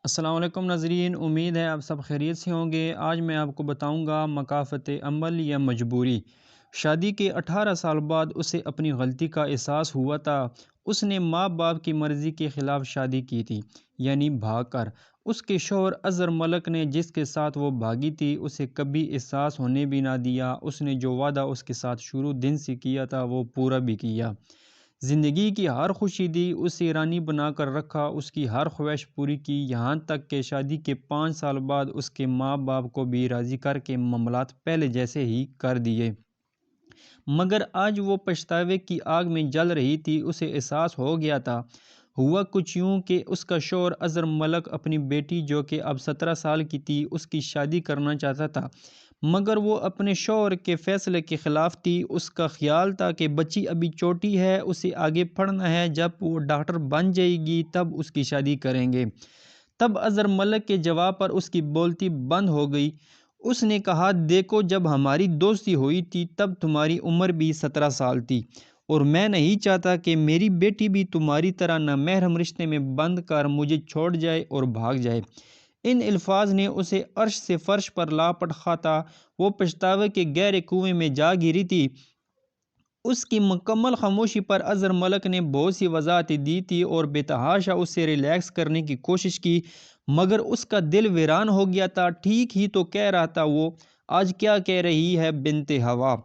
السلام علیکم ناظرین، امید ہے آپ سب خیریت سے ہوں گے۔ آج میں آپ کو بتاؤں گا مکافات عمل یا مجبوری۔ شادی کے 18 سال بعد اسے اپنی غلطی کا احساس ہوا تھا۔ اس نے ماں باپ کی مرضی کے خلاف شادی کی تھی، یعنی بھاگ کر۔ اس کے شوہر اظہر ملک نے جس کے ساتھ وہ بھاگی تھی اسے کبھی احساس ہونے بھی نہ دیا۔ اس نے جو وعدہ اس کے ساتھ شروع دن سے کیا تھا وہ پورا بھی کیا۔ زندگی کی ہر خوشی دی، اسے رانی بنا کر رکھا، اس کی ہر خواہش پوری کی، یہاں تک کہ شادی کے 5 سال بعد اس کے ماں باپ کو بھی راضی کر کے معاملات پہلے جیسے ہی کر دیے۔ مگر آج وہ پچھتاوے کی آگ میں جل رہی تھی۔ اسے احساس ہو گیا تھا۔ ہوا کچھ یوں کہ اس کا شوہر اظہر ملک اپنی بیٹی جو کہ اب 17 سال کی تھی اس کی شادی کرنا چاہتا تھا، مگر وہ اپنے شوہر کے فیصلے کے خلاف تھی۔ اس کا خیال تھا کہ بچی ابھی چھوٹی ہے، اسے آگے پڑھنا ہے، جب وہ ڈاکٹر بن جائے گی تب اس کی شادی کریں گے۔ تب اظہر ملک کے جواب پر اس کی بولتی بند ہو گئی۔ اس نے کہا، دیکھو، جب ہماری دوستی ہوئی تھی تب تمہاری عمر بھی 17 سال تھی، اور میں نہیں چاہتا کہ میری بیٹی بھی تمہاری طرح نامحرم رشتے میں بند کر مجھے چھوڑ جائے اور بھاگ جائے۔ ان الفاظ نے اسے عرش سے فرش پر لاپٹ خاطا۔ وہ پچھتاوے کے گہرے کنویں میں جا گری تھی۔ اس کی مکمل خاموشی پر اظہر ملک نے بہت سی وضاحتیں دی تھی اور بے تحاشا اسے ریلیکس کرنے کی کوشش کی، مگر اس کا دل ویران ہو گیا تھا۔ ٹھیک ہی تو کہہ رہا تھا وہ، آج کیا کہہ رہی ہے بنت ہوا؟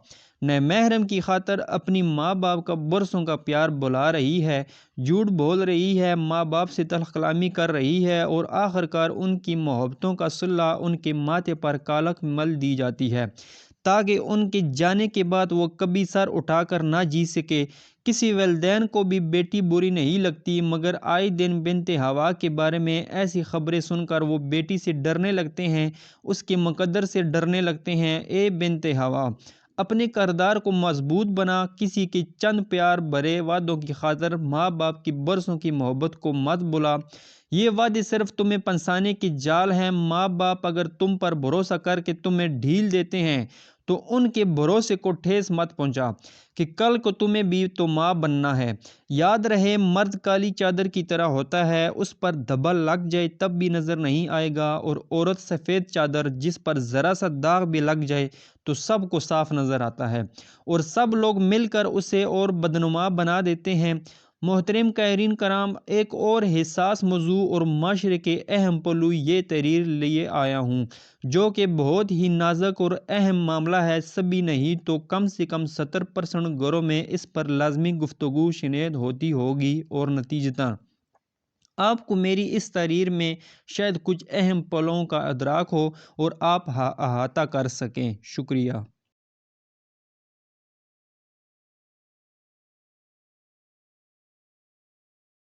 نئے محرم کی خاطر اپنی ماں باپ کا برسوں کا پیار بلا رہی ہے، جھوٹ بول رہی ہے، ماں باپ سے تلخ کلامی کر رہی ہے، اور آخر کار ان کی محبتوں کا صلہ ان کے ماتھے پر کالک مل دی جاتی ہے تاکہ ان کے جانے کے بعد وہ کبھی سر اٹھا کر نہ جی سکے۔ کسی والدین کو بھی بیٹی بری نہیں لگتی، مگر آئے دن بنت ہوا کے بارے میں ایسی خبریں سن کر وہ بیٹی سے ڈرنے لگتے ہیں، اس کے مقدر سے ڈرنے لگتے ہیں۔ اے بنت ہوا، اپنے کردار کو مضبوط بنا، کسی کے چند پیار بھرے وعدوں کی خاطر ماں باپ کی برسوں کی محبت کو مت بھلا۔ یہ وعدے صرف تمہیں پھنسانے کے جال ہیں۔ ماں باپ اگر تم پر بھروسہ کر کے تمہیں ڈھیل دیتے ہیں تو ان کے بھروسے کو ٹھیس مت پہنچا کہ کل کو تمہیں بھی تو ماں بننا ہے۔ یاد رہے، مرد کالی چادر کی طرح ہوتا ہے، اس پر دھبل لگ جائے تب بھی نظر نہیں آئے گا، اور عورت سفید چادر جس پر ذرا سا داغ بھی لگ جائے تو سب کو صاف نظر آتا ہے، اور سب لوگ مل کر اسے اور بدنما بنا دیتے ہیں۔ محترم قارئین کرام، ایک اور حساس موضوع اور معاشرے کے اہم پہلو یہ تحریر لیے آیا ہوں، جو کہ بہت ہی نازک اور اہم معاملہ ہے۔ سبھی نہیں تو کم سے کم 70% گھروں میں اس پر لازمی گفتگو شنید ہوتی ہوگی، اور نتیجتاً آپ کو میری اس تحریر میں شاید کچھ اہم پہلوؤں کا ادراک ہو اور آپ احاطہ کر سکیں۔ شکریہ۔